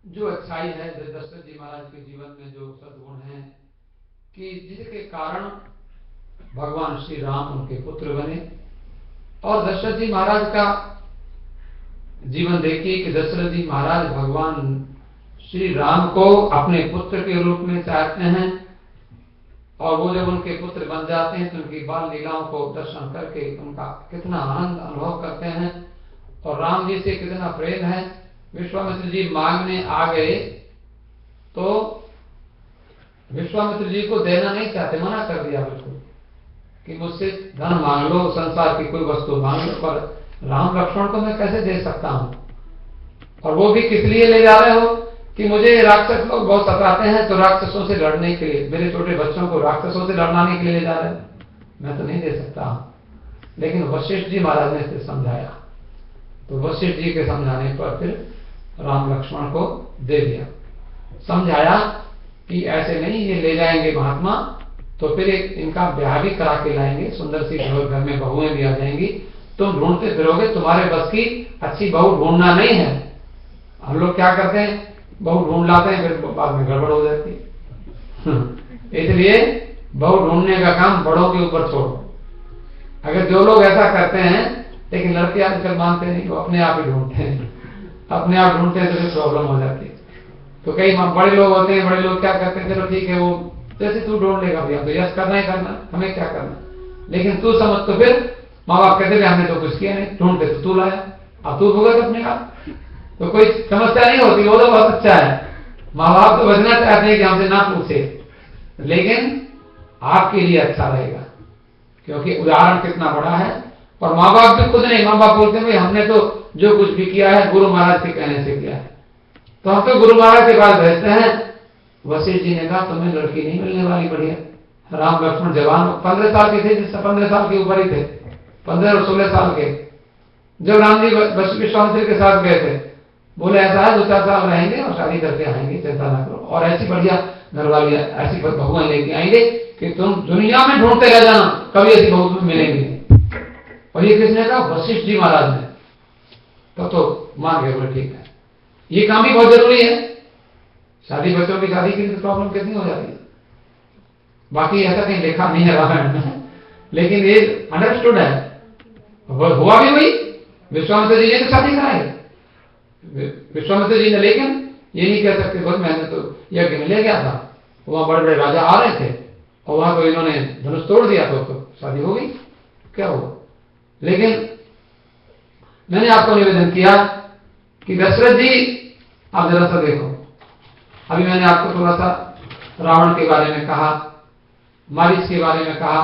जो अच्छाई है दशरथ जी महाराज के जीवन में, जो सद्गुण है कि जिसके कारण भगवान श्री राम उनके पुत्र बने। और दशरथ जी महाराज का जीवन देखिए कि दशरथ जी महाराज भगवान श्री राम को अपने पुत्र के रूप में चाहते हैं, और वो जब उनके पुत्र बन जाते हैं तो उनकी बाल लीलाओं को दर्शन करके उनका कितना आनंद अनुभव करते हैं और राम जी से कितना प्रेम है। विश्वामित्र जी मांगने आ गए तो विश्वामित्र जी को देना नहीं चाहते, मना कर दिया बिल्कुल कि मुझसे धन मांग लो, संसार की कोई वस्तु मांग लो, पर राम लक्ष्मण को मैं कैसे दे सकता हूं। और वो भी किस लिए ले जा रहे हो कि मुझे राक्षस लोग बहुत सताते हैं, तो राक्षसों से लड़ने के लिए, मेरे छोटे बच्चों को राक्षसों से लड़ाने के लिए ले जा रहे हैं, मैं तो नहीं दे सकता हूं। लेकिन वशिष्ठ जी महाराज ने इसे समझाया, तो वशिष्ठ जी के समझाने पर फिर राम लक्ष्मण को दे दिया। समझाया कि ऐसे नहीं, ये ले जाएंगे महात्मा तो फिर इनका ब्याह भी करा के लाएंगे, सुंदर सी घर में बहुएं भी आ जाएंगी, तुम ढूंढते फिरोगे, तुम्हारे बस की अच्छी बहू ढूंढना नहीं है। हम लोग क्या करते हैं, बहू ढूंढ लाते हैं, फिर बाद में गड़बड़ हो जाती है। इसलिए बहू ढूंढने का काम बड़ों के ऊपर छोड़ो। अगर जो लोग ऐसा करते हैं, लेकिन लड़के आजकल मानते नहीं, वो अपने आप ही ढूंढते हैं, अपने आप ढूंढते हैं तो फिर प्रॉब्लम हो जाती है। तो कई बड़े लोग होते हैं, बड़े लोग क्या करते हैं, चलो ठीक है, वो जैसे तू ढूंढ लेगा भैया, तो यस करना ही करना, हमें क्या करना, लेकिन तू समझ, तो फिर माँ बाप कहते थे हमने तो कुछ किया नहीं, ढूंढते तो तू लाया, अब तू भुगत अपने का, तो कोई समस्या नहीं होती। वो तो बहुत अच्छा है, माँ बाप तो बचना चाहते हैं कि हमसे ना पूछे, लेकिन आपके लिए अच्छा रहेगा, क्योंकि उदाहरण कितना बड़ा है। और माँ बाप भी खुद नहीं, माँ बाप बोलते हैं हमने तो जो कुछ भी किया है गुरु महाराज के कहने से किया है, तो हम तो गुरु महाराज के पास भेजते हैं। वशिष्ठ जी ने कहा तुम्हें लड़की नहीं मिलने वाली, बढ़िया। राम लक्ष्मण जवान 15 साल के थे, जिससे 15 साल के ऊपर ही थे, 15 और 16 साल के। जब राम जी विश्वामित्र के साथ गए थे, बोले ऐसा है 2-4 साल रहेंगे और शादी करके आएंगे, चिंता ना करो, और ऐसी बढ़िया घरवाली, ऐसी बहुएं लेके आएंगे कि तुम दुनिया में ढूंढते रह जाना, कभी ऐसी बहू तुम्हें मिलेंगी। और ये किसने कहा, वशिष्ठ जी महाराज ने। तो मान गए, बोले ठीक है, ये काम भी बहुत जरूरी है। शादी, बच्चों की शादी के लिए प्रॉब्लम कितनी हो जाती है, बाकी ऐसा कहीं लिखा नहीं है रामायण में, लेकिन ये अंडरस्टूड है। हुआ भी वही, विश्वामित्र जी ने तो शादी कराई, विश्वामित्र जी ने, लेकिन ये नहीं कह सकते बहुत मैंने तो यज्ञ में ले गया था, वहां बड़े बड़े राजा आ रहे थे और वहां तो इन्होंने धनुष तोड़ दिया, तो शादी हो गई, क्या हुआ। लेकिन मैंने आपको निवेदन किया कि दशरथ जी, आप जरा सा देखो, अभी मैंने आपको थोड़ा सा रावण के बारे में कहा, मारीच के बारे में कहा।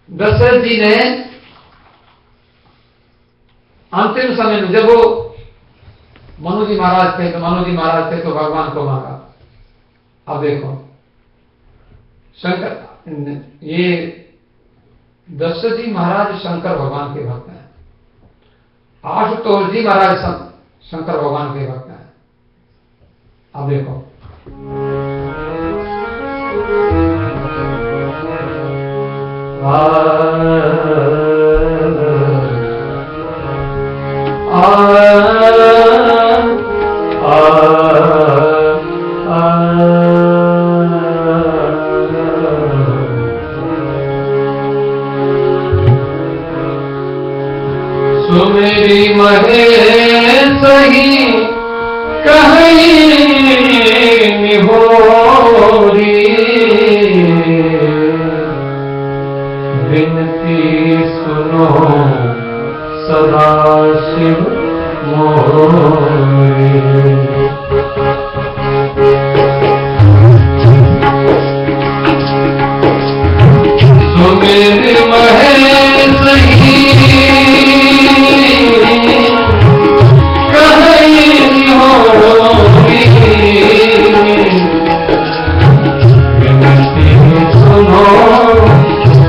दशरथ जी ने अंतिम समय में, जब वो मनु जी महाराज थे तो भगवान को मांगा। अब देखो शंकर, ये दशरथ जी महाराज शंकर भगवान के भक्त हैं, आशुतोष जी महाराज शंकर भगवान के भक्त हैं। अब देखो सुमेरी महेश ही कहीं निहोरी, विनती सुनो सदा शिव मोरी। सुमेरी महेश ही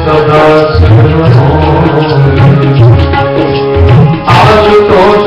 सदा सुनो आशुतोष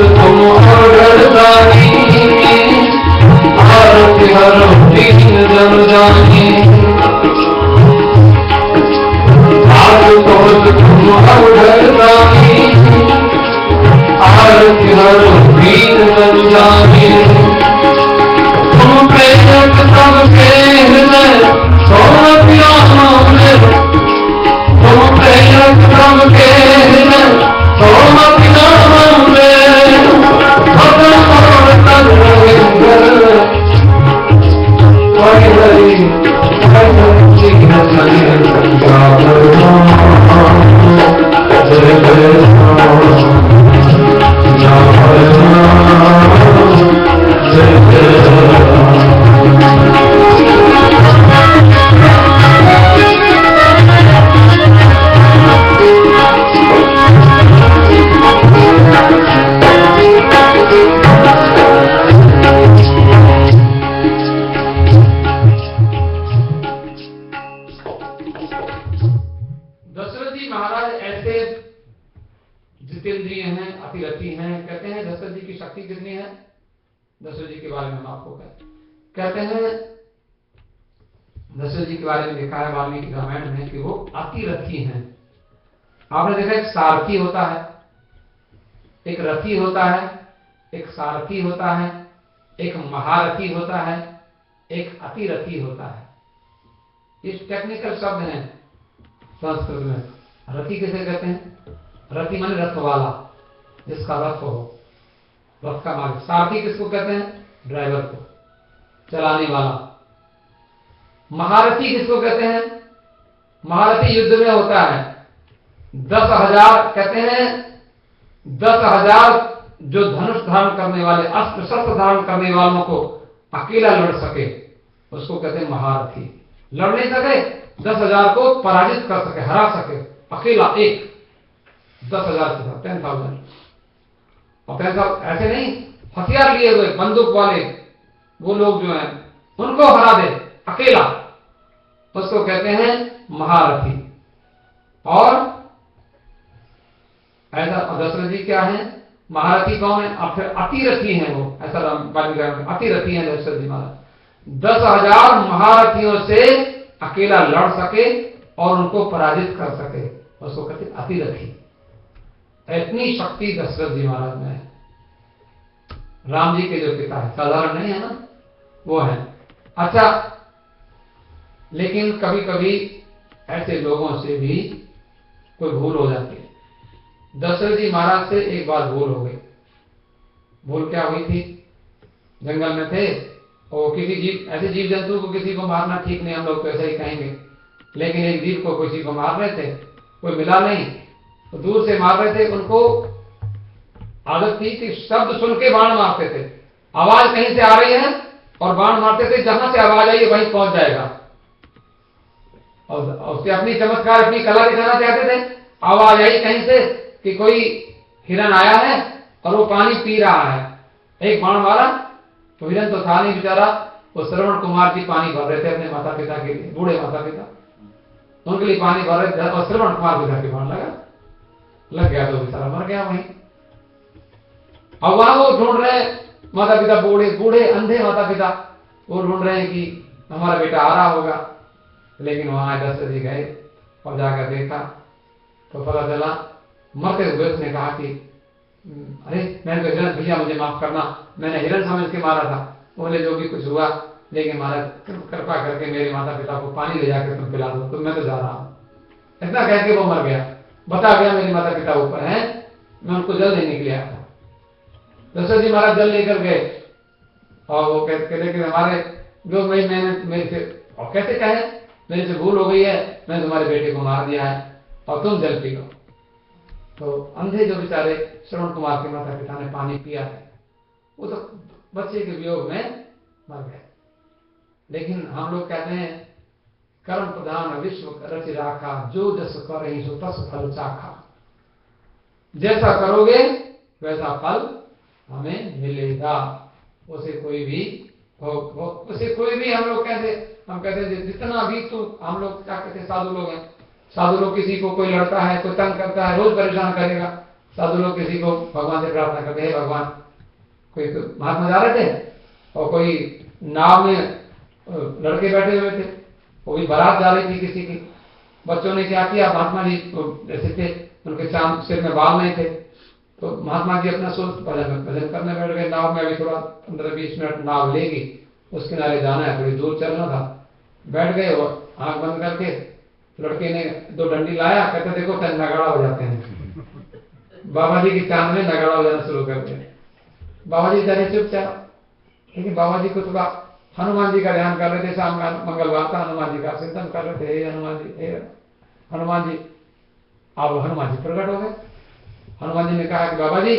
दशरथ जी के बारे में हम आपको कहते हैं। दशरथ जी के बारे में लिखा है वाल्मीकि रामायण में कि वो अतिरथी हैं। आपने देखा एक सारथी होता है, एक रथी होता है, एक सारथी होता है, एक महारथी होता है, एक अतिरथी होता है। ये टेक्निकल शब्द हैं संस्कृत में। रथी किसे कहते हैं? रथी माने रथ वाला, जिसका रथ हो, रथ का मालिक। सारथी किसको कहते हैं? ड्राइवर को, चलाने वाला। महारथी किसको कहते हैं? महारथी युद्ध में होता है 10,000, कहते हैं 10,000 जो धनुष धारण करने वाले, अस्त्र शस्त्र धारण करने वालों को अकेला लड़ सके, उसको कहते हैं महारथी। लड़ नहीं सके, 10,000 को पराजित कर सके, हरा सके, अकेला एक 10,000 के साथ 10,000। और 10,000 ऐसे नहीं, हथियार लिए हुए बंदूक वाले वो लोग जो हैं उनको हरा दे अकेला, उसको कहते हैं महारथी। और ऐसा दशरथ जी क्या है? महारथी कौन है? और फिर अतिरथी हैं वो, ऐसा अतिरथी हैं दशरथ जी महाराज। 10,000 महारथियों से अकेला लड़ सके और उनको पराजित कर सके, उसको कहते हैं अतिरथी। इतनी शक्ति दशरथ जी महाराज में है। राम जी के जो पिता है, साधारण नहीं है ना, वो है। अच्छा, लेकिन कभी कभी ऐसे लोगों से भी कोई भूल हो जाती है। दशरथ जी महाराज से एक बार भूल हो गई। भूल क्या हुई थी? जंगल में थे और किसी जीव, ऐसे जीव जंतु को किसी को मारना ठीक नहीं, हम लोग तो ऐसा ही कहेंगे, लेकिन एक जीव को किसी को मार रहे थे, कोई मिला नहीं तो दूर से मार रहे थे। उनको आदत थी कि शब्द सुन के बाण मारते थे। आवाज कहीं से आ रही है और बाण मारते थे, जहां से आवाज आई वहीं पहुंच जाएगा। और उससे अपनी चमत्कार, अपनी कला दिखाना चाहते थे। आवाज आई कहीं से कि कोई हिरन आया है और वो पानी पी रहा है, एक बाण मारा तो हिरन तो था नहीं बेचारा, वो श्रवण कुमार जी पानी भर रहे थे अपने माता पिता के लिए, बूढ़े माता पिता, उनके लिए पानी भर रहे थे और श्रवण कुमार पिता के बाण लग गया तो बेचारा मर गया वहीं। अब वहां वो ढूंढ रहे माता पिता, बूढ़े बूढ़े अंधे माता पिता, वो ढूंढ रहे हैं कि हमारा बेटा आ रहा होगा। लेकिन वहां दशरथ जी गए और जाकर देखा तो पता चला मरते हुए उसने कहा कि अरे मैंने तो हिरन, भैया मुझे माफ करना, मैंने हिरन समझ के मारा था। बोले जो भी कुछ हुआ, लेकिन महाराज कृपा करके मेरे माता पिता को पानी ले जाकर तुम पिला दो, तो मैं तो जा रहा हूं। इतना कह के वो मर गया, बता गया मेरे माता पिता ऊपर हैं, मैं उनको जल देने के लिए आया था। दशरथ जी महाराज जल लेकर गए और वो कहते कि हमारे जो मैंने मेरे से, और कैसे कहे मेरे से भूल हो गई है, मैंने तुम्हारे बेटे को मार दिया है और तुम जल पी लो। तो अंधे जो बेचारे श्रवण कुमार के माता पिता ने पानी पिया है, वो तो बच्चे के वियोग में मर गए। लेकिन हम लोग कहते हैं कर्म प्रधान विश्व रचि राखा, जो जस करहि सो तस फल चाखा। जैसा करोगे वैसा फल हमें मिलेगा। उसे कोई भी हम लोग कहते हैं जितना भी तू, हम लोग क्या कहते हैं, साधु लोग हैं, साधु लोग किसी को कोई लड़ता है, कोई तंग करता है, रोज परेशान करेगा। साधु लोग किसी को भगवान से प्रार्थना करते हैं, भगवान, कोई तो महात्मा जा रहे थे और कोई नाव में लड़के बैठे हुए थे, वो भी बारात जा रही थी किसी की। बच्चों ने क्या किया, महात्मा जी जैसे थे, उनके चांद सिर में बाल नहीं थे, तो महात्मा जी अपना सोच भजन करने बैठ गए। नाव में अभी थोड़ा 15-20 मिनट नाव लेगी, उस किनारे जाना है, थोड़ी दूर चलना था। बैठ गए और आंख बंद करके लड़के ने 2 डंडी लाया, कहते देखो नगाड़ा हो जाते हैं। बाबा जी की चांद में नगाड़ा हो जाना शुरू कर दिया। बाबा जी जाने चुपचाप, लेकिन बाबा जी को थोड़ा हनुमान जी का ध्यान कर रहे थे। शाम मंगलवार था, हनुमान जी का चिंतन कर रहे थे, हे हनुमान जी, हे हनुमान जी। अब हनुमान जी प्रकट हो गए। हनुमान जी ने कहा कि बाबा जी,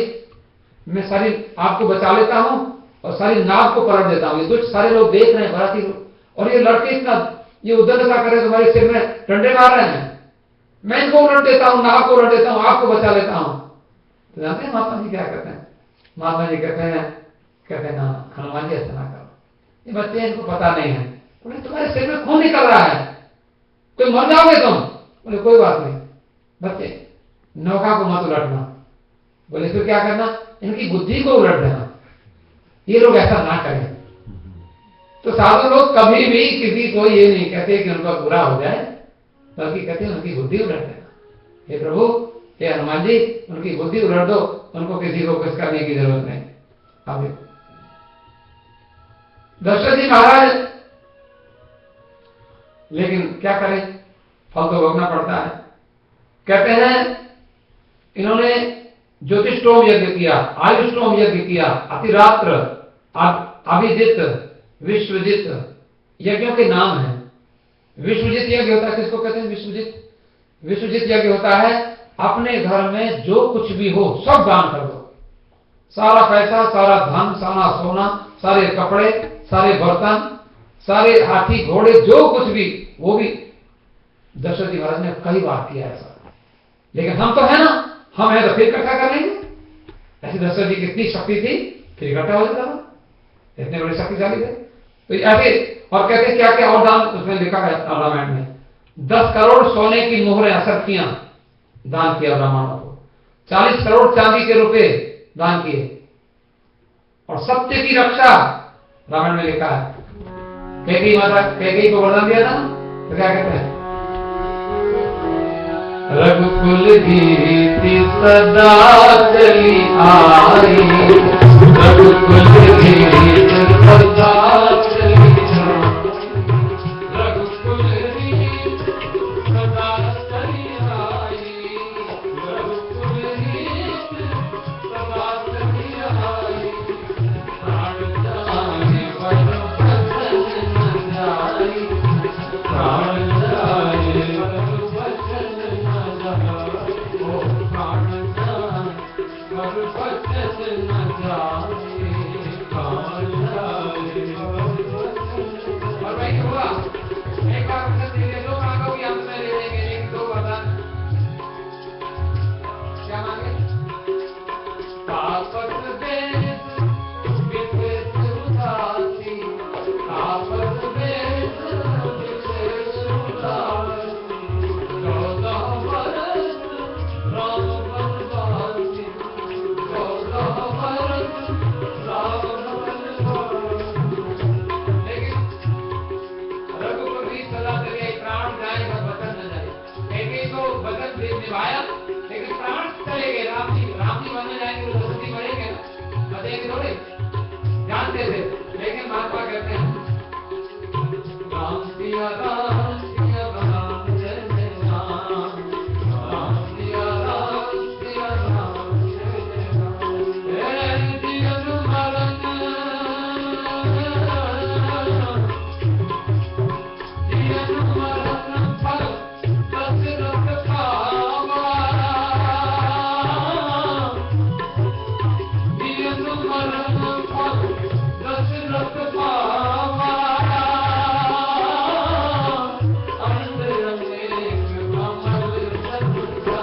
मैं सारी आपको बचा लेता हूं और सारी नाव को पलट देता हूं। ये दुष्ट सारे लोग देख रहे हैं, बराती लोग, और ये लड़के इतना ये उद्दंडता कर रहे, तुम्हारे सिर में डंडे मार रहे हैं, मैं इनको उलट देता हूं, नाव को उलट देता हूं, आपको बचा लेता हूं। तो जानते हैं महात्मा जी क्या कहते हैं? महात्मा जी कहते हैं ना हनुमान जी ऐसा ना करो, ये बच्चे इनको पता नहीं है, बोले तुम्हारे सिर में खून निकल रहा है, तो मर जाओगे तुम। बोले कोई बात नहीं बच्चे, नौका को मत उलटना। बोले फिर क्या करना? इनकी बुद्धि को उलट देना। ये लोग ऐसा ना करें। तो साधु लोग कभी भी किसी को ये नहीं कहते कि उनका बुरा हो जाए, बल्कि कहते हैं उनकी बुद्धि उलट देना। हे प्रभु, हे हनुमान जी, उनकी बुद्धि उलट दो, उनको किसी को कुछ करने की जरूरत नहीं। अभी दशरथ जी महाराज, लेकिन क्या करें, फल तो भोगना पड़ता है। कहते हैं इन्होंने ज्योतिषोम यज्ञ किया, आयुष्टोम यज्ञ किया, अतिरात्र, अभिजित, विश्वजित यज्ञों के नाम है। विश्वजित यज्ञ होता है, किसको कहते हैं विश्वजित? विश्वजित यज्ञ होता है अपने घर में जो कुछ भी हो सब दान कर दो, सारा पैसा, सारा धन, सारा सोना, सारे कपड़े, सारे बर्तन, सारे हाथी घोड़े, जो कुछ भी, वो भी। दशरथ जी महाराज ने कई बार किया ऐसा, लेकिन हम तो है ना, हम है तो फिर इकट्ठा कर लेंगे। ऐसी दशरथ जी की इतनी शक्ति थी, फिर इकट्ठा हो जाता, इतने बड़े शक्तिशाली थे। तो ऐसे, और कहते क्या क्या और दान उसमें लिखा है रामायण में, 10 करोड़ सोने की मोहरें असरफियां दान किया ब्राह्मणों को, 40 करोड़ चांदी के रुपए दान किए, और सत्य की रक्षा रामायण में लिखा है। कैकेयी माता, कैकेयी को वरदान दिया था, तो क्या कहते हैं, रघुकुल कीर्ति सदा चली आई, रघुकुल कीर्ति सदा चली आई, रघुकुल कीर्ति सदा चली आई, रघुकुल कीर्ति सदा चली आई, प्राण जाने पर बचन न जाई, प्राण जाने पर बचन न जाई, ओ प्राण जाने पर बचन न जाई, प्राण जाने पर बचन। और भाई हुआ एक बार वचन दे दे, 2 मांगो कि हम में ले लेंगे, लेकिन 2 वरदान क्या मांगे? तापस देश विशेष उदासी, तापस देश विशेष उदासी, 14 वर्ष राम वनवासी, 14 वर्ष राम वनवासी। लेकिन रघुकुल भी सदा चले, प्राण जाए पर वचन न जाए। एक को वचन भी निभाया, लेकिन प्राण चले गए। राम जी बनने जाएंगे तो धरती मरेंगे ना, बचेंगे थोड़े, जानते थे। लेकिन महात्मा कहते हैं राम सिया राम सिया राम जय जय राम, राम सिया राम सिया राम जय जय राम। हे जीवन मरण, जीवन मरण फल दशरथ पावा, जीवन मरण फल दशरथ पावा, अंतर अनेक कमल सत्ता,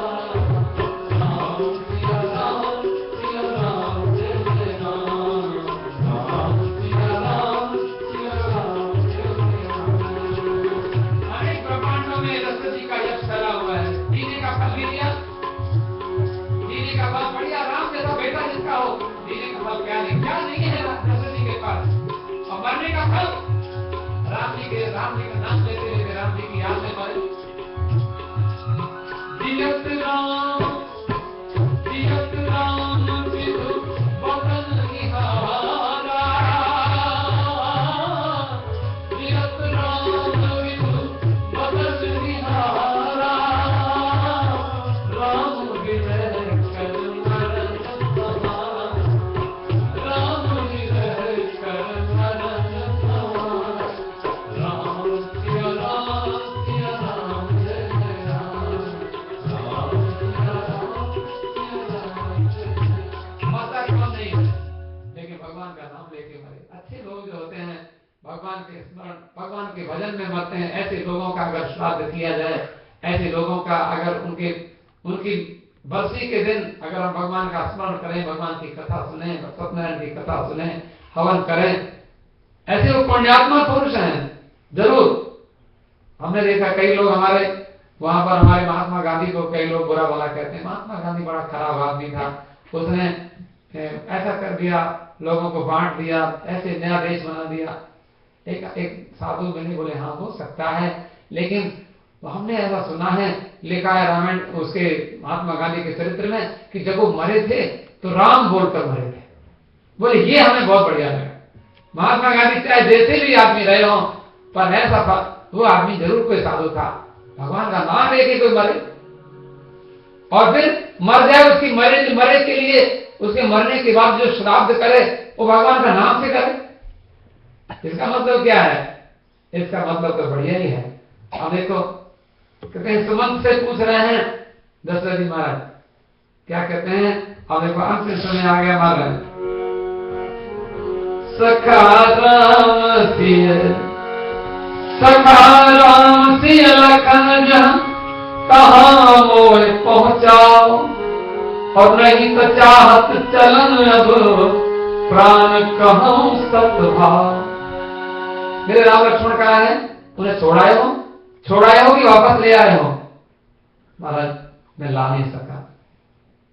राम सिया राम जय जय राम, राम सिया राम जय जय राम। अनेक ब्रह्मांडों में दशरथ जी का यश फैला हुआ है। जीने का फल भी दिया, जीने का फल बढ़िया, राम जैसा बेटा जिसका हो, जीने का फल क्या नहीं है दशरथ जी के पास। और मरने का फल राम जी का नाम लेते लेते राम जी की याद में मरे। जियत राम विदु बदन निहारा, जियत राम विदु बदन निहारा, राम विनय कर मरन समान, राम विनय कर मरन समान, राम सिया राम जय जय राम, राम सिया राम जय जय। माता कौन नहीं है, लेकिन भगवान का नाम लेके मरे। अच्छे लोग जो होते हैं भगवान के स्मरण, भगवान के भजन में मरते हैं, ऐसे लोगों का अगर श्राद्ध किया जाए, ऐसे लोगों का अगर उनकी बरसी के दिन अगर हम भगवान का स्मरण करें, भगवान की कथा सुने, सत्यनारायण की कथा सुने, हवन करें, ऐसे वो पुण्यात्मा पुरुष हैं जरूर। हमने देखा कई लोग हमारे वहां पर, हमारे महात्मा गांधी को कई लोग बुरा भला कहते हैं। महात्मा गांधी बड़ा खराब आदमी था, उसने ऐसा कर दिया, लोगों को बांट दिया, ऐसे नया देश बना दिया। एक साधु मिले, बोले हाँ हो सकता है, लेकिन हमने ऐसा सुना है, लिखा है रामायण उसके महात्मा गांधी के चरित्र में कि जब वो मरे थे तो राम बोलकर मरे थे। बोले ये हमें बहुत बढ़िया लगा। महात्मा गांधी चाहे जैसे भी आदमी रहे हो, पर ऐसा वो आदमी जरूर कोई साधु था, भगवान का नाम लेके कोई मरे और फिर मर जाए, उसकी मरे के लिए उसके मरने के बाद जो श्राद्ध करे वो भगवान का नाम से करे। इसका मतलब क्या है? इसका मतलब तो बढ़िया ही है। अब देखो, कहते हैं सुमंत से पूछ रहे हैं दशरथ जी महाराज, क्या कहते हैं? अब देखो अंत समय आ गया महाराज। सखा राम सिय लखन जहाँ कहाँ मोय पहुँचाओ, और नहीं तो चाहत चलन अब प्राण कहूँ सतभाव। मेरे राम लक्ष्मण कहा है, उन्हें छोड़ाए हो कि वापस ले आए हो? महाराज मैं ला नहीं सका।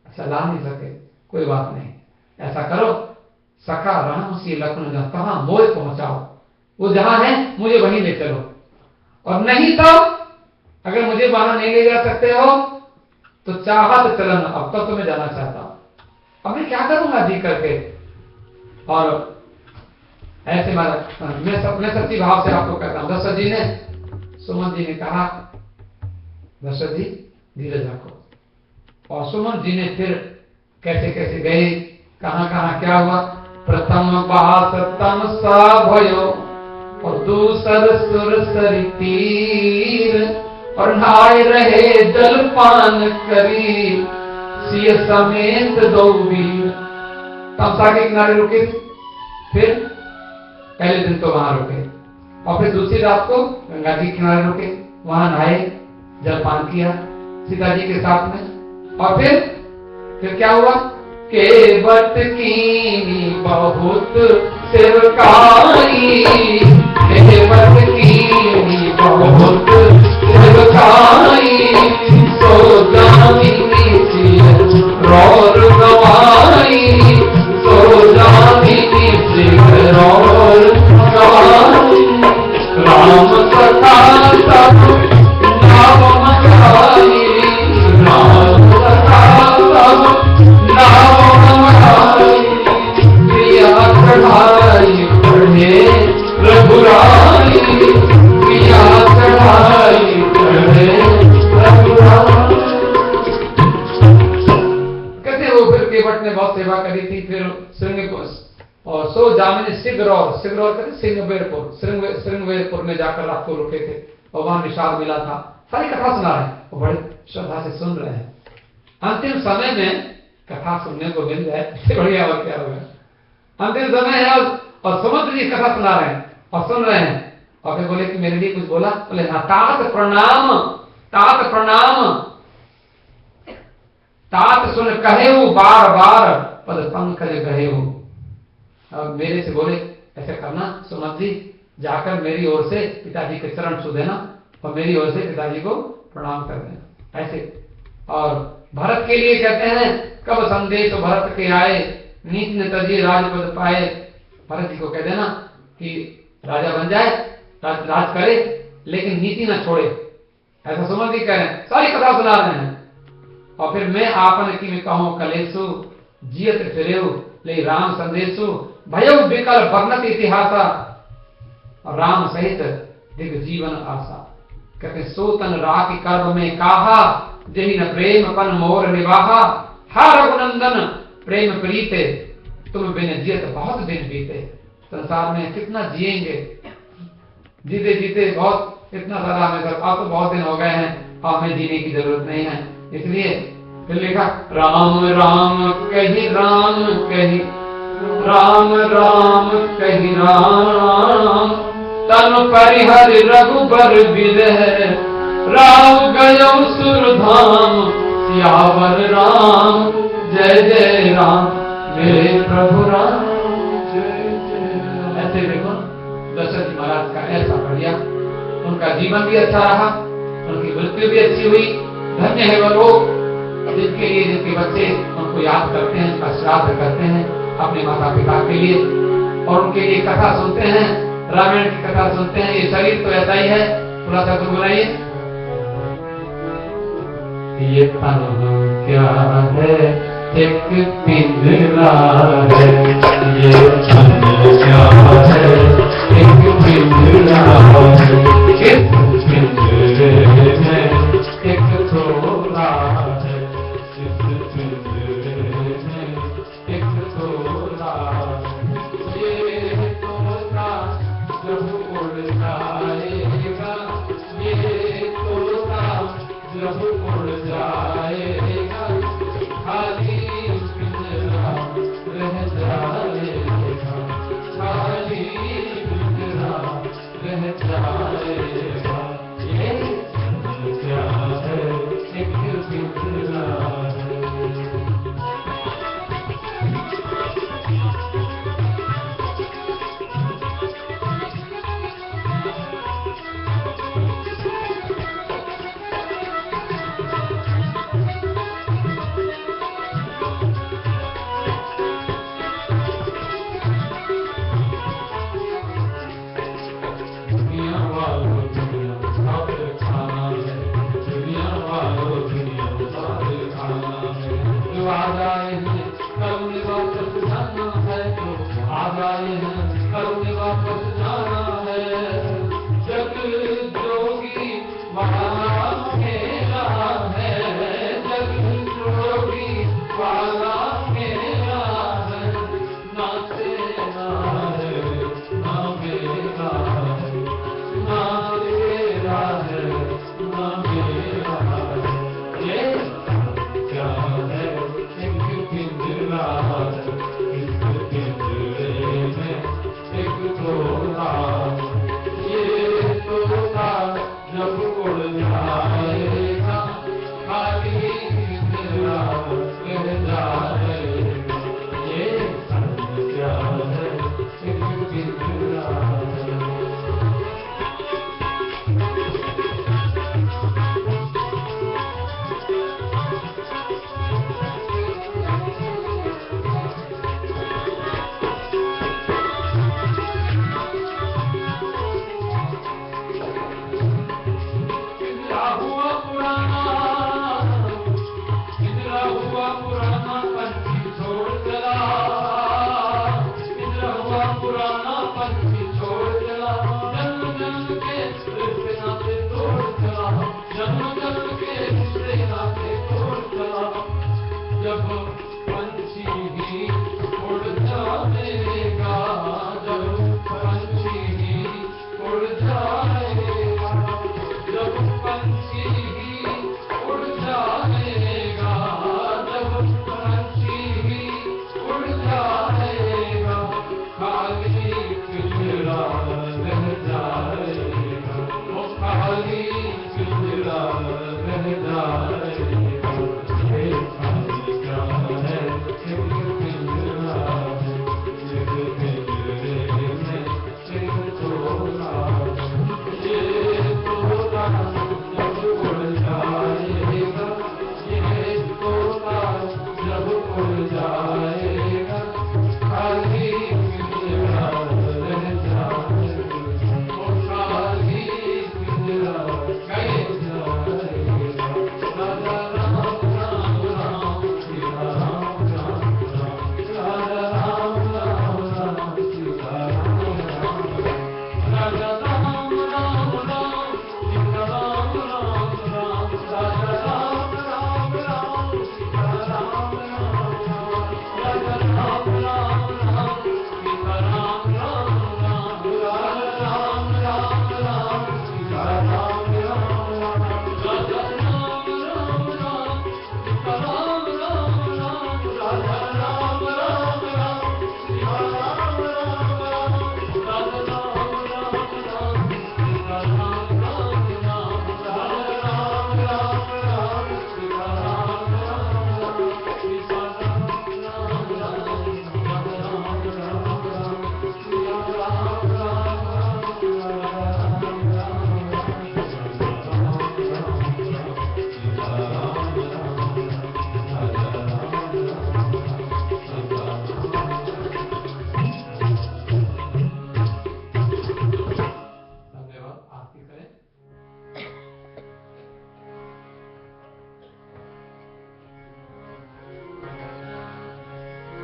अच्छा ला नहीं सके, कोई बात नहीं, ऐसा करो सखा राम सी लखन जहाँ कहाँ मोय पहुंचाओ, वो जहां है मुझे वहीं ले चलो, और नहीं तो अगर मुझे वहां नहीं ले जा सकते हो तो चाहत चलन, अब तक तो मैं जाना चाहता हूं, अब मैं क्या करूंगा जी करके। और ऐसे मैं सच्ची भाव से आपको कहता हूं, दशरथ जी ने, सुमन जी ने कहा दशरथ जी धीरज रखो, और सुमन जी ने फिर कैसे कैसे गए, कहां कहां क्या हुआ। प्रथम बात तम सा भयो, और दूसर सुर सरी तीर, और नहाए रहे जल पान करी, सिय समेत दो वीर। तमसा के किनारे रुके, फिर पहले दिन तो वहां रुके, और फिर दूसरी रात को गंगा जी के किनारे रुके, वहां नहाए, जलपान किया सीता जी के साथ में। और फिर क्या हुआ? केवट कीनी बहुत सेवकाई, केवट कीनी बहुत सेवकाई, सो जामिनी सिय रौर गवाई, सो जामिनी सिय रौर गवाई। राम सखा सब नाम मचाई, राम सखा सब नाम मचाई, प्रिया चढ़ाई पढ़े रघुराई, प्रिया चढ़ाई पढ़े रघुराई। कहते वो फिर केवट ने बहुत सेवा करी थी, फिर श्रृंग को, और सो जामिनी सिगरौर कहते सिंगवेरपुर में जाकर रात को रुके थे, और वहां निषाद मिला था। सारी कथा सुना रहे हैं, वो बड़े श्रद्धा से सुन रहे हैं। अंतिम समय में कथा सुनने को मिल जाए इससे बढ़िया और क्या होगा। अंतिम समय है और समुद्र जी कथा सुना रहे हैं और सुन रहे हैं, और फिर बोले कि मेरे लिए कुछ बोला? बोले हाँ, तात प्रणाम, तात प्रणाम, तात सुन कहे वो बार बार, पद पंकज गहे हो। अब मेरे से बोले ऐसे करना सुमंत जी, जाकर मेरी ओर से पिताजी के चरण छू देना, और मेरी ओर से पिताजी को प्रणाम कर देना, ऐसे। और भरत के लिए कहते हैं, कब संदेश भरत के आए, नीति न तजी राजपद पाए। भरत जी को कह देना कि राजा बन जाए, राज करे, लेकिन नीति न छोड़े, ऐसा सुमन जी कह रहे हैं। सारी कथा सुना रहे हैं। और फिर मैं आपन की में कहूं कलेसु, जियत फिरेऊ ले राम संदेशु, भयउ विकल वर्णत इतिहासा, और राम सहित दिग जीवन आशा। कहते सोतन राखी कर्म में काहा, जही न प्रेम पन मोर निवाहा, हा रघुनंदन प्रेम प्रीते, तुम बिन जियत बहुत दिन बीते। संसार में कितना जिएंगे, जीते जीते बहुत, इतना सारा हमें सब, आप तो बहुत दिन हो गए हैं, हमें जीने की जरूरत नहीं है। इसलिए फिर लिखा राम राम कही राम कही, राम राम कही राम, तन परिहर रघुबर बिरह, राम गयो सुरधाम, सियावर राम जय जय राम, मेरे प्रभु राम जय जय राम। ऐसे देखो दशरथ जी महाराज का ऐसा बढ़िया, उनका जीवन भी अच्छा रहा, उनकी मृत्यु भी अच्छी हुई। धन्य है वो लोग जिनके लिए, जिनके बच्चे उनको याद करते हैं, उनका श्राद्ध करते हैं। अपने माता पिता के लिए, और उनके लिए कथा सुनते हैं, रामायण की कथा सुनते हैं। ये शरीर तो ऐसा ही है, थोड़ा सा गुनगुनाइए। ये तन क्या है, एक पिंजरा है, ये तन क्या है, एक पिंजरा है, इस पिंजरे में एक तोला है, इस पिंजरे में एक तोला है। ये तोला जब उड़ जाएगा, ये तोला जब उड़ जाएगा, खाली पिंजरा रह जाएगा, खाली पिंजरा रह जाएगा।